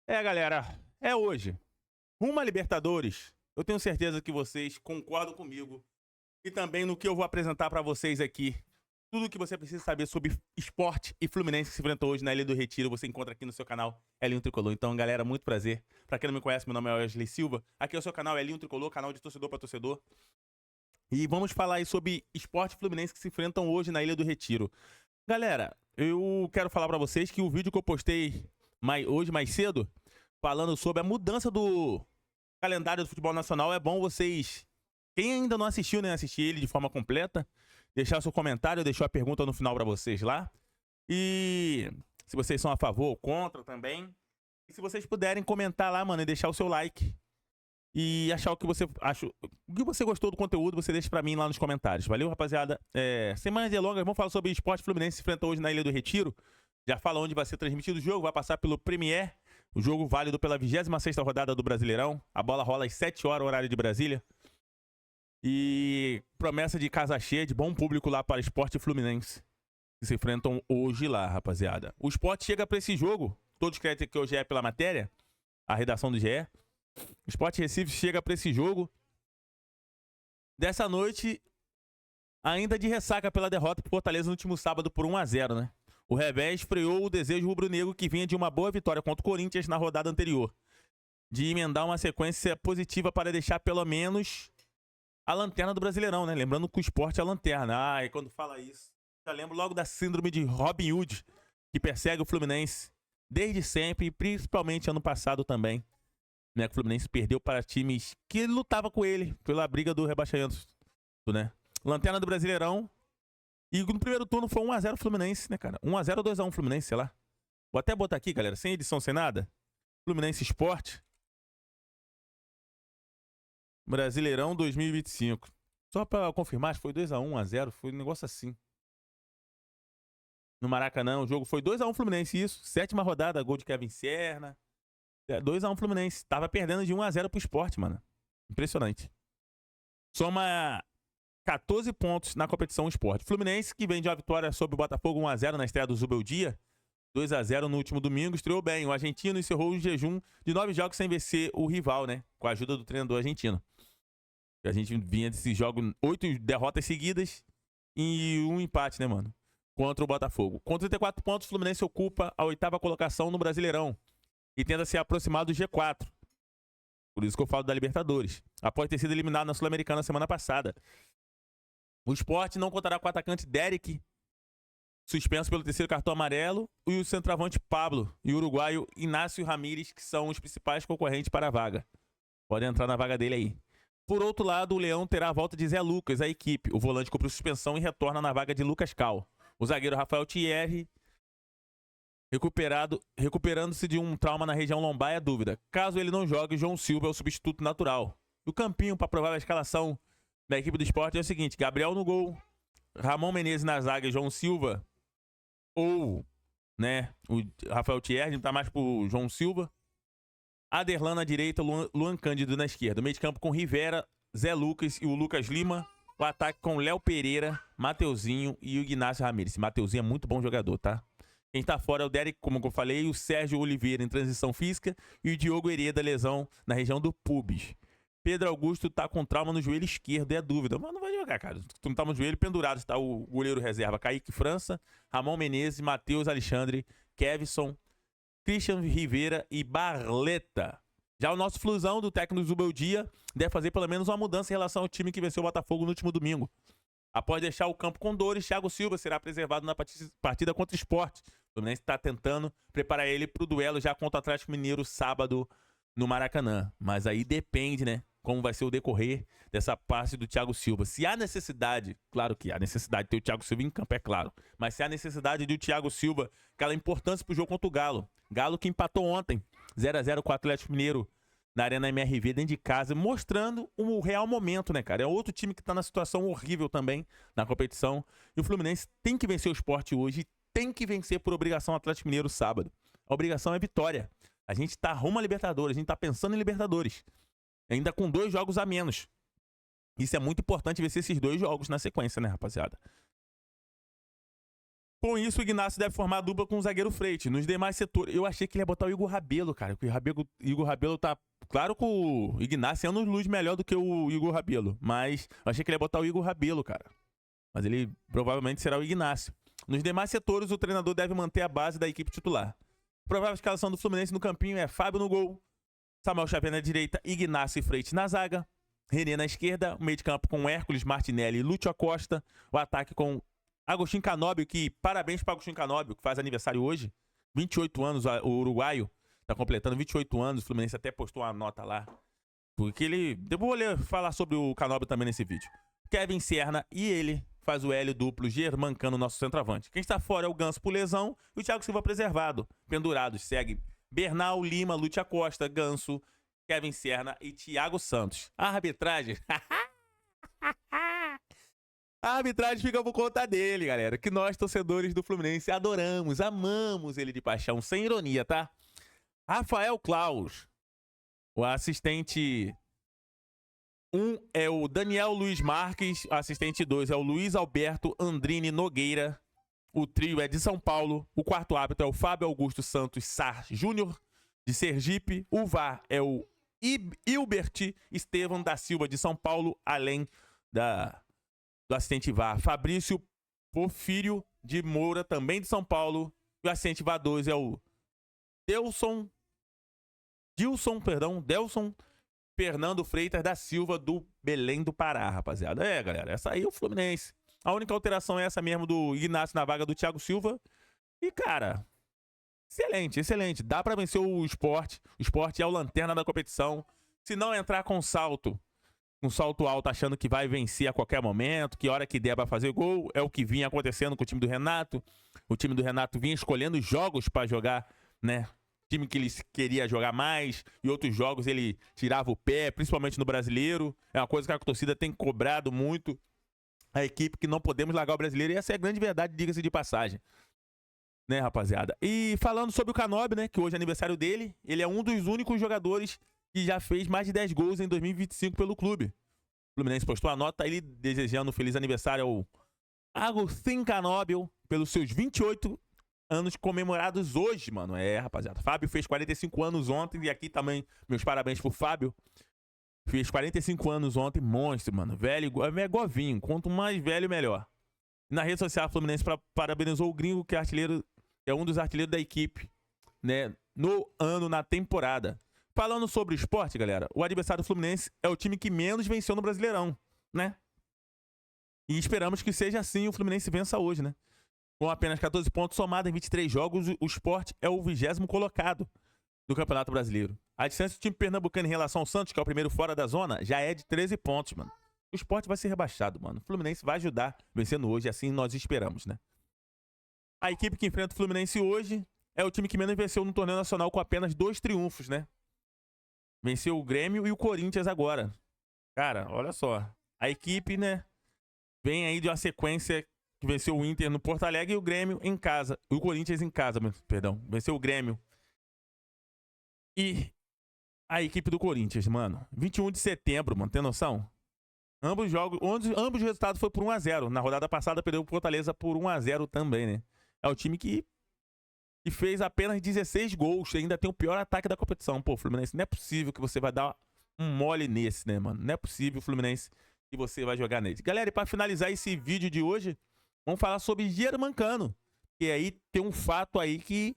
Galera, é hoje. Rumo à Libertadores. Eu tenho certeza que vocês concordam comigo e também no que eu vou apresentar pra vocês aqui. Tudo o que você precisa saber sobre esporte e Fluminense que se enfrentou hoje na Ilha do Retiro, você encontra aqui no seu canal Elinho Tricolor. Então, galera, muito prazer. Pra quem não me conhece, meu nome é Wesley Silva. Aqui é o seu canal Elinho Tricolor, canal de torcedor pra torcedor. E vamos falar aí sobre esporte e Fluminense que se enfrentam hoje na Ilha do Retiro. Galera, eu quero falar pra vocês que o vídeo que eu postei hoje mais cedo, falando sobre a mudança do calendário do futebol nacional, é bom vocês, quem ainda não assistiu, nem assistir ele de forma completa, deixar seu comentário, deixar a pergunta no final pra vocês lá. E se vocês são a favor ou contra também. E se vocês puderem comentar lá, mano, e deixar o seu like. E achar o que você acha, o que você gostou do conteúdo, você deixa pra mim lá nos comentários. Valeu, rapaziada? Sem mais delongas, vamos falar sobre esporte. Fluminense se enfrenta hoje na Ilha do Retiro. Já fala onde vai ser transmitido o jogo, vai passar pelo Premier. O jogo válido pela 26ª rodada do Brasileirão. A bola rola às 7 horas, horário de Brasília. E promessa de casa cheia, de bom público lá para Sport e Fluminense, que se enfrentam hoje lá, rapaziada. O Sport chega pra esse jogo, todos créditos que hoje é pela matéria, a redação do GE. O Sport Recife chega pra esse jogo dessa noite ainda de ressaca pela derrota pro Fortaleza no último sábado por 1-0, né? O revés freou o desejo rubro-negro que vinha de uma boa vitória contra o Corinthians na rodada anterior, de emendar uma sequência positiva para deixar pelo menos a lanterna do Brasileirão, né? Lembrando que o Sport é a lanterna. E quando fala isso, já lembro logo da síndrome de Robin Hood, que persegue o Fluminense desde sempre, e principalmente ano passado também, né? Que o Fluminense perdeu para times que lutavam com ele pela briga do rebaixamento, né? Lanterna do Brasileirão. E no primeiro turno foi 1-0 Fluminense, né, cara? 1-0 ou 2-1 Fluminense, sei lá. Vou até botar aqui, galera, sem edição, sem nada. Fluminense Sport. Brasileirão 2025. Só pra confirmar, foi 2-1, 1-0, foi um negócio assim. No Maracanã, o jogo foi 2-1 Fluminense, isso. 7ª rodada, gol de Kevin Serna. 2-1 Fluminense. Tava perdendo de 1-0 pro Sport, mano. Impressionante. Soma 14 pontos na competição Sport. Fluminense, que vem de uma vitória sobre o Botafogo 1-0 na estreia do Zubeldia. 2-0 no último domingo, estreou bem. O argentino encerrou o jejum de 9 jogos sem vencer o rival, né? Com a ajuda do treinador argentino. A gente vinha desse jogo 8 derrotas seguidas e um empate, né, mano? Contra o Botafogo. Com 34 pontos, o Fluminense ocupa a 8ª colocação no Brasileirão e tenta se aproximar do G4. Por isso que eu falo da Libertadores. Após ter sido eliminado na Sul-Americana semana passada. O Sport não contará com o atacante Derek, suspenso pelo 3º cartão amarelo, e o centroavante Pablo e o uruguaio Inácio Ramírez, que são os principais concorrentes para a vaga. Pode entrar na vaga dele aí. Por outro lado, o Leão terá a volta de Zé Lucas, a equipe. O volante cumpriu suspensão e retorna na vaga de Lucas Cal. O zagueiro Rafael Thierry, recuperando-se de um trauma na região lombar, é dúvida. Caso ele não jogue, João Silva é o substituto natural. E o campinho para provar a escalação da equipe do Sport é o seguinte: Gabriel no gol, Ramon Menezes na zaga e João Silva, ou, né, o Rafael Thierry, não tá mais pro João Silva. Aderlan na direita, Luan Cândido na esquerda. O meio de campo com Rivera, Zé Lucas e o Lucas Lima. O ataque com Léo Pereira, Mateuzinho e o Ignacio Ramírez. Mateuzinho é muito bom jogador, tá? Quem tá fora é o Derek, como eu falei, o Sérgio Oliveira em transição física e o Diogo Hereda, lesão na região do pubis. Pedro Augusto tá com trauma no joelho esquerdo, é dúvida. Mas não vai jogar, cara. Tu não tá no joelho pendurado, está o goleiro reserva Kaique França, Ramon Menezes, Matheus Alexandre, Kevson, Christian Rivera e Barleta. Já o nosso Flusão do técnico Zubeldia deve fazer pelo menos uma mudança em relação ao time que venceu o Botafogo no último domingo. Após deixar o campo com dores, Thiago Silva será preservado na partida contra o Sport. O Fluminense está tentando preparar ele para o duelo já contra o Atlético Mineiro sábado no Maracanã. Mas aí depende, né? Como vai ser o decorrer dessa parte do Thiago Silva. Se há necessidade, claro que há necessidade de ter o Thiago Silva em campo, é claro. Mas se há necessidade de o Thiago Silva, aquela importância pro jogo contra o Galo. Galo que empatou ontem, 0-0 com o Atlético Mineiro, na Arena MRV, dentro de casa, mostrando o real momento, né, cara? É outro time que tá na situação horrível também na competição. E o Fluminense tem que vencer o Sport hoje, tem que vencer por obrigação o Atlético Mineiro sábado. A obrigação é vitória. A gente tá rumo a Libertadores, a gente tá pensando em Libertadores. Ainda com 2 jogos a menos. Isso é muito importante vencer esses 2 jogos na sequência, né, rapaziada? Com isso, o Ignacio deve formar a dupla com o zagueiro Freitas. Nos demais setores, eu achei que ele ia botar o Igor Rabelo, cara. Porque o Igor Rabelo tá... Claro que o Ignacio é anos-luz melhor do que o Igor Rabelo. Mas eu achei que ele ia botar o Igor Rabelo, cara. Mas ele provavelmente será o Ignacio. Nos demais setores, o treinador deve manter a base da equipe titular. Provável escalação do Fluminense no campinho é Fábio no gol, Samuel Xavier na direita, Ignacio e Freitas na zaga, René na esquerda, o meio de campo com Hércules, Martinelli e Lúcio Acosta, o ataque com Agostinho Canóbio, que parabéns para Agostinho Canóbio, que faz aniversário hoje, 28 anos, o uruguaio, tá completando 28 anos, o Fluminense até postou uma nota lá, porque ele... Depois vou falar sobre o Canóbio também nesse vídeo. Kevin Serna e ele faz o L duplo, Germancano, nosso centroavante. Quem está fora é o Ganso por lesão e o Thiago Silva preservado. Pendurados, segue Bernal, Lima, Lúcio Acosta, Ganso, Kevin Serna e Thiago Santos. A arbitragem... A arbitragem fica por conta dele, galera. Que nós, torcedores do Fluminense, adoramos, amamos ele de paixão. Sem ironia, tá? Rafael Claus. O assistente 1 é o Daniel Luiz Marques. O assistente 2 é o Luiz Alberto Andrini Nogueira. O trio é de São Paulo. O quarto árbitro é o Fábio Augusto Santos Sá Júnior, de Sergipe. O VAR é o Hilbert Estevam da Silva, de São Paulo, além do assistente VAR Fabrício Porfírio de Moura, também de São Paulo. E o assistente VAR 2 é o Delson Fernando Freitas da Silva, do Belém do Pará, rapaziada. É, galera, essa aí é o Fluminense. A única alteração é essa mesmo do Ignacio na vaga do Thiago Silva. E, cara, excelente, excelente. Dá pra vencer o Sport. O Sport é o lanterna da competição. Se não entrar com salto alto, achando que vai vencer a qualquer momento, que hora que der vai fazer gol, é o que vinha acontecendo com o time do Renato. O time do Renato vinha escolhendo jogos para jogar, né? Time que ele queria jogar mais, e outros jogos ele tirava o pé, principalmente no Brasileiro. É uma coisa que a torcida tem cobrado muito a equipe, que não podemos largar o Brasileiro, e essa é a grande verdade, diga-se de passagem. Né, rapaziada? E falando sobre o Canóbio, né, que hoje é aniversário dele, ele é um dos únicos jogadores que já fez mais de 10 gols em 2025 pelo clube. O Fluminense postou a nota, ele desejando um feliz aniversário ao Agostinho Canóbio pelos seus 28 anos comemorados hoje, mano. É, rapaziada. Fábio fez 45 anos ontem, e aqui também meus parabéns pro Fábio. Fez 45 anos ontem, monstro, mano. Velho, é govinho. Quanto mais velho, melhor. Na rede social, o Fluminense parabenizou o gringo, que é um dos artilheiros da equipe, né, no ano, na temporada. Falando sobre o esporte, galera, o adversário do Fluminense é o time que menos venceu no Brasileirão, né? E esperamos que seja assim, o Fluminense vença hoje, né? Com apenas 14 pontos somados em 23 jogos, o Sport é o 20º colocado do Campeonato Brasileiro. A distância do time pernambucano em relação ao Santos, que é o primeiro fora da zona, já é de 13 pontos, mano. O Sport vai ser rebaixado, mano. O Fluminense vai ajudar vencendo hoje, assim nós esperamos, né? A equipe que enfrenta o Fluminense hoje é o time que menos venceu no torneio nacional, com apenas 2 triunfos, né? Venceu o Grêmio e o Corinthians agora. Cara, olha só. A equipe, né, vem aí de uma sequência que venceu o Inter no Porto Alegre e o Grêmio em casa. O Corinthians em casa, perdão. Venceu o Grêmio. E a equipe do Corinthians, mano. 21 de setembro, mano. Tem noção? Ambos os resultados foram por 1-0. Na rodada passada perdeu o Fortaleza por 1-0 também, né? É o time que fez apenas 16 gols. E ainda tem o pior ataque da competição. Pô, Fluminense, não é possível que você vai dar um mole nesse, né, mano? Não é possível, Fluminense, que você vai jogar nele. Galera, e pra finalizar esse vídeo de hoje, vamos falar sobre Germancano. E aí tem um fato aí que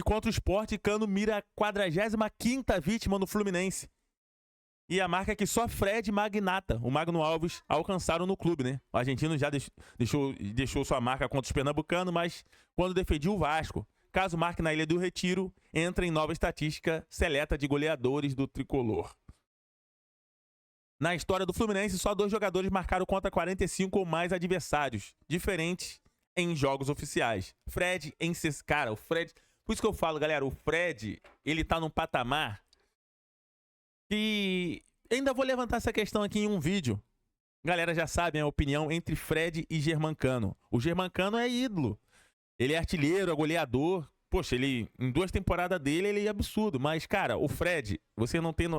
contra o Sport, Cano mira a 45ª vítima no Fluminense. E a marca que só Fred Magnata, o Magno Alves, alcançaram no clube, né? O argentino já deixou sua marca contra os pernambucanos, mas quando defendia o Vasco, caso marque na Ilha do Retiro, entra em nova estatística seleta de goleadores do tricolor. Na história do Fluminense, só 2 jogadores marcaram contra 45 ou mais adversários diferentes em jogos oficiais. Fred em... Cara, o Fred... Por isso que eu falo, galera, o Fred, ele tá num patamar que... Ainda vou levantar essa questão aqui em um vídeo. Galera já sabe a opinião entre Fred e Germancano. O Germancano é ídolo. Ele é artilheiro, é goleador. Poxa, ele em 2 temporadas dele, ele é absurdo. Mas, cara, o Fred, você não tem...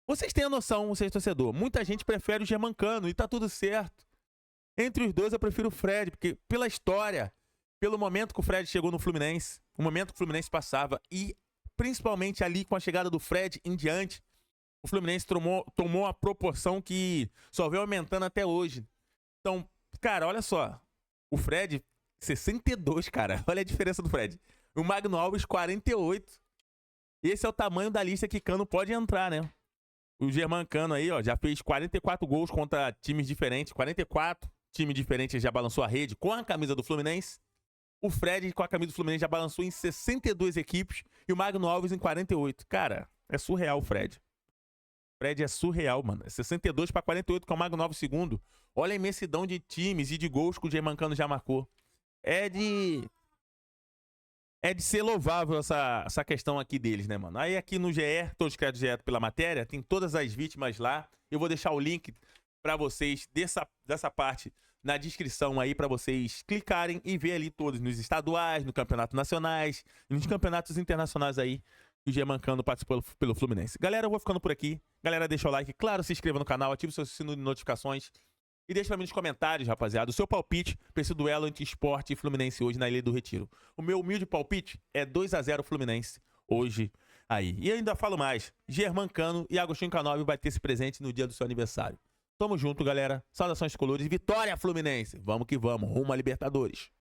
Vocês têm a noção, vocês torcedor. Muita gente prefere o Germancano e tá tudo certo. Entre os dois, eu prefiro o Fred, porque pela história, pelo momento que o Fred chegou no Fluminense, o momento que o Fluminense passava e principalmente ali com a chegada do Fred em diante, o Fluminense tomou a proporção que só vem aumentando até hoje. Então, cara, olha só. O Fred, 62, cara. Olha a diferença do Fred. O Magno Alves, 48. Esse é o tamanho da lista que Cano pode entrar, né? O Germancano aí, ó, já fez 44 gols contra times diferentes. 44 times diferentes já balançou a rede com a camisa do Fluminense. O Fred, com a camisa do Fluminense, já balançou em 62 equipes. E o Magno Alves em 48. Cara, é surreal o Fred. O Fred é surreal, mano. É 62 para 48 com o Magno Alves segundo. Olha a imensidão de times e de gols que o Germancano já marcou. É de ser louvável essa questão aqui deles, né, mano? Aí aqui no GE, todos créditos direto pela matéria, tem todas as vítimas lá. Eu vou deixar o link para vocês dessa parte na descrição aí, para vocês clicarem e ver ali todos, nos estaduais, no campeonato nacionais, nos campeonatos internacionais aí, que o Germancano participou pelo Fluminense. Galera, eu vou ficando por aqui. Galera, deixa o like, claro, se inscreva no canal, ative o seu sino de notificações e deixa pra mim nos comentários, rapaziada, o seu palpite pra esse duelo entre Sport e Fluminense hoje na Ilha do Retiro. O meu humilde palpite é 2-0 Fluminense hoje aí. E ainda falo mais, Germancano e Agostinho Canóbio vai ter esse presente no dia do seu aniversário. Tamo junto, galera. Saudações colores. Vitória, Fluminense. Vamos que vamos. Rumo a Libertadores.